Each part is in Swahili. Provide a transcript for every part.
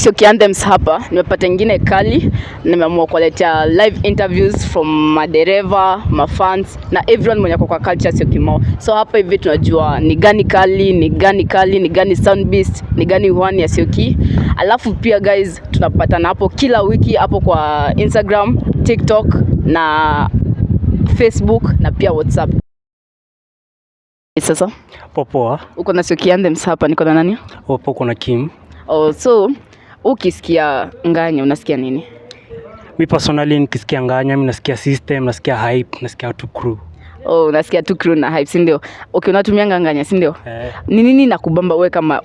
Sioki Anthems hapa, nimepata ingine kali, nimeamua kuletea live interviews from madereva, mafans na everyone mwenye kwa culture Sioki Mall. So hapa hivi tunajua ni gani kali, ni gani Soundbeast, ni gani one ya Sioki. Alafu pia guys, tunapatana hapo kila wiki hapo kwa Instagram, TikTok na Facebook na pia WhatsApp. Sasa poa. Uko na Sioki Anthems hapa, niko na nani? Hapo kuna Kim. So ukisikia Nganya unasikia nini? Mi personally nikisikia Nganya, mimi nasikia system, nasikia hype, nasikia tu crew. Unasikia tu crew na hype, si ndio? Okay, unatumia Nganya, si ndio? Ni nini nakubamba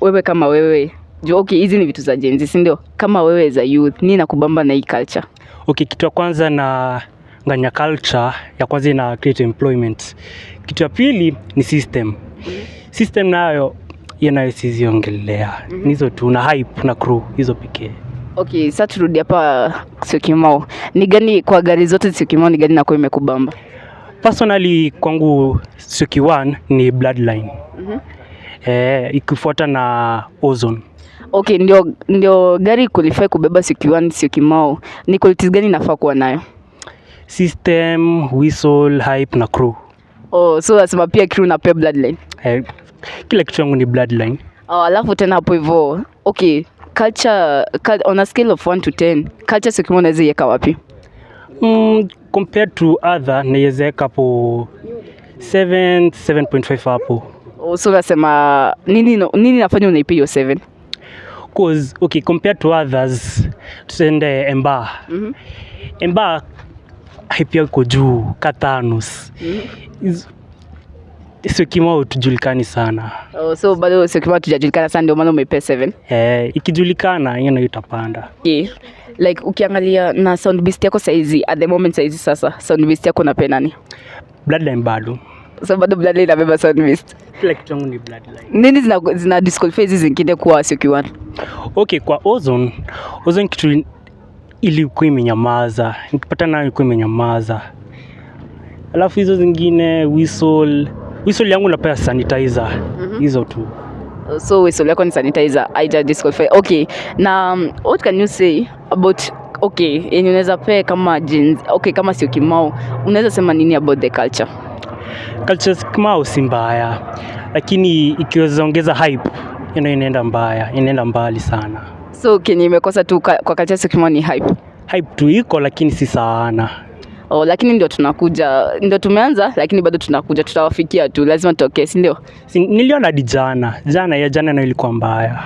wewe kama wewe? Okay, hizi ni vitu za Gen Z, si ndio? Kama wewe za youth, nini nakubamba na hii culture? Okay, kitu ya kwanza na Nganya culture ya kwanza ina create employment. Kitu ya pili ni system. System nayo yana siziongelea. Nizo tu na hype na crew hizo pekee. Okay, sasa turudi hapa Sioki Mall. Ni gani kwa gari zote Sioki Mall, ni gani nako imekubamba? Personally kwangu Sioki One ni Bloodline. Ikifuata na Ozone. Okay, ndio gari qualify kubeba Sioki One Sioki Mall. Ni qualities gani nafaa kuwa nayo? System, whistle, hype na crew. So nasema pia crew na pia Bloodline. Kila kitu yangu ni Bloodline. Alafu tena hapo hivyo. Okay, culture on a scale of 1 to 10, culture Sioki Mall unaweza iweka wapi? Compared to other naweza weka hapo 7.5 hapo. So nasema nini nafanya unaipa hiyo 7? Cause okay, compared to others tusende Emba. Emba hype yako juu Katanus. Sioki Mall tujulikani sana. So bado Sioki Mall tujajulikana sana, ndio maana umeipa 7? Ikijulikana hiyo nayo itapanda. Okay. Like ukiangalia na Soundbeast yako saizi at the moment saizi, sasa Soundbeast yako unapenda nani? Bloodline bado. So bado Bloodline inabeba Soundbeast. Kila kitu yangu ni Bloodline. Nini zina disqualify hizi zingine kwa Sioki One? Okay, kwa Ozone kitu ilikuwa imenyamaza. Nikipata nayo ilikuwa imenyamaza. Alafu hizo zingine whistle yangu napea sanitizer. Hizo tu. So whistle yako ni sanitizer, haija disqualify. Okay, na what can you say about yenye unaweza pea kama jeans, kama Sioki Mall, unaweza sema nini about the culture? Culture Sioki Mall si mbaya, lakini ikiweza ongeza hype, inaenda mbali sana. So kenye imekosa tu kwa culture Sioki Mall ni hype. Hype tu iko, lakini si sana. Lakini ndio tumeanza, lakini bado tunakuja, tutawafikia tu, lazima tutokee, si ndio? Niliona jana na ilikuwa mbaya.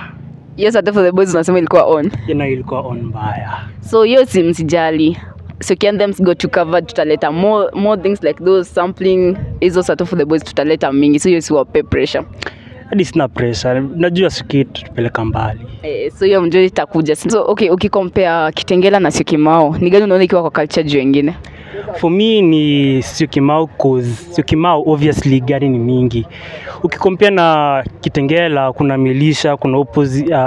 Yes, hata for the boys unasema ilikuwa on. Ilikuwa on mbaya. So hiyo msijali. Sioki Anthems go to cover, tutaleta more things like those sampling, hizo sort of for the boys tutaleta mingi. So hiyo si wape pressure. Hadi sina pressure. Najua Sioki tupeleka mbali. So hiyo mjoi itakuja. So ukicompare Kitengela na Sioki Mall, ni gani unaona ikiwa kwa culture juu wengine? For me ni Sioki Mall, cause Sioki Mall obviously gari ni mingi. Ukikompea na Kitengela kuna Melisha, kuna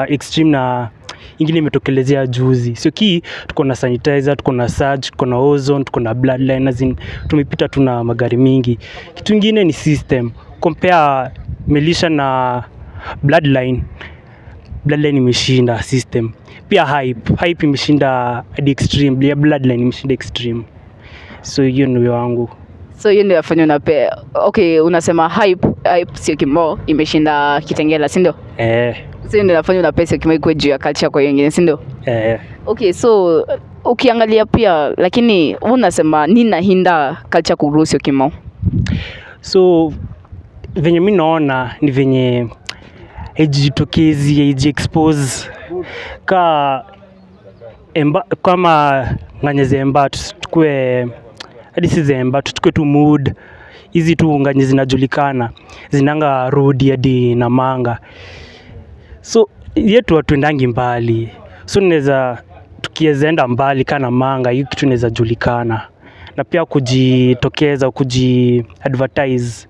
Extreme na ingine imetokelezea juzi. Sioki tuko na sanitizer, tuko na Surge, tuko na Ozone, tuko na Bloodline, tumepita tuna magari mingi. Kitu kingine ni system. Compare Melisha na Bloodline imeshinda system. Pia hype imeshinda hadi Extreme, Bloodline imeshinda Extreme. So hiyo ndio wangu. So hiyo ndio yafanya unapea. Okay, unasema hype Sioki Mall imeshinda Kitengela, si ndio? So hiyo ndio yafanya unapea Sioki Mall kwa juu ya culture kwa wengine, si ndio? Okay, so ukiangalia pia, lakini unasema nini nahinda culture kugrow Sioki Mall? So venye mimi naona ni venye haijitokezi, expose kama Nganya Zemba tukue hadi si Zemba tukue tu mood hizi tu Nganya zinajulikana zinanga road hadi na manga. So yetu watuendangi mbali, so tunaweza tukienda mbali kana manga hiyo kitu inaweza julikana, na pia kujitokeza advertise.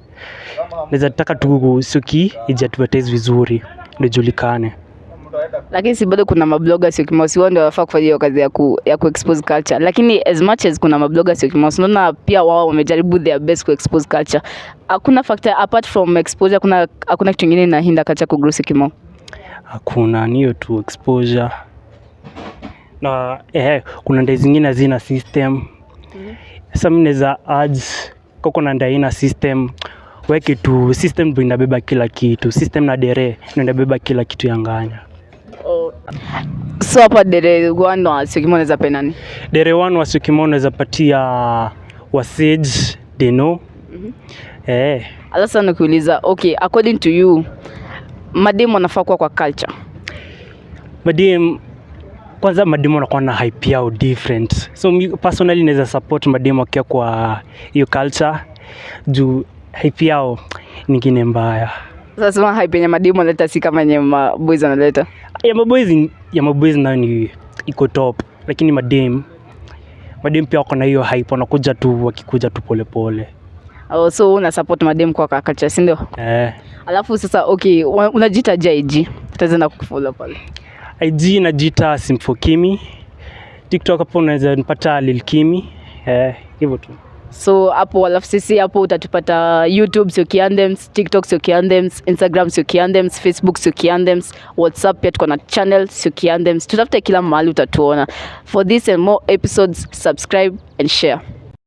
Naweza taka tu Sioki advertise vizuri ndio julikane. Lakini si bado kuna mabloga Sioki Mall, si wao ndio wafaa kufanya hiyo kazi ya ku-expose culture. Lakini as much as kuna mabloga Sioki Mall, unaona pia wao wamejaribu their best ku-expose culture. Hakuna factor apart from exposure, hakuna kitu kingine inahinda culture ku grow Sioki Mall. Hakuna, niyo tu exposure. na kuna ndai zingine hazina system. Sasa mimi naweza urge koko na ndai ina system, weke tu system ndio inabeba kila kitu. System na dere ndio inabeba kila kitu ya nganya. So hapa dere 1 wa Syokimau unaweza pea nani? Dere 1 wa Syokimau unaweza patia Wasage Deno. Sasa nakuuliza, okay, according to you, mademu wanafaa kuwa kwa culture? Kwanza mademu wanakuwa na hype yao different. So personally naweza support mademu wakiwa kwa hiyo culture juu hype yao nyingine mbaya. Sasa sema hype yenye mademu wanaleta si kama yenye maboys wanaleta. Ya maboys nayo ni iko top, lakini mademu pia wako na hiyo hype, wanakuja tu wakikuja tu polepole. So una support mademu kwa culture, si ndio? Alafu sasa okay, unajiita IG, tutaanza kukufollow pale. IG najiita Simfokimi. TikTok hapo unaweza nipata Lil Kimi. Hivyo tu. So hapo alafu sisi hapo utatupata YouTube Sioki Anthems, TikTok Sioki Anthems, Instagram Sioki Anthems, Facebook Sioki Anthems, WhatsApp pia tuko na channel Sioki Anthems. Tutafute kila mahali utatuona. For this and more episodes, subscribe and share.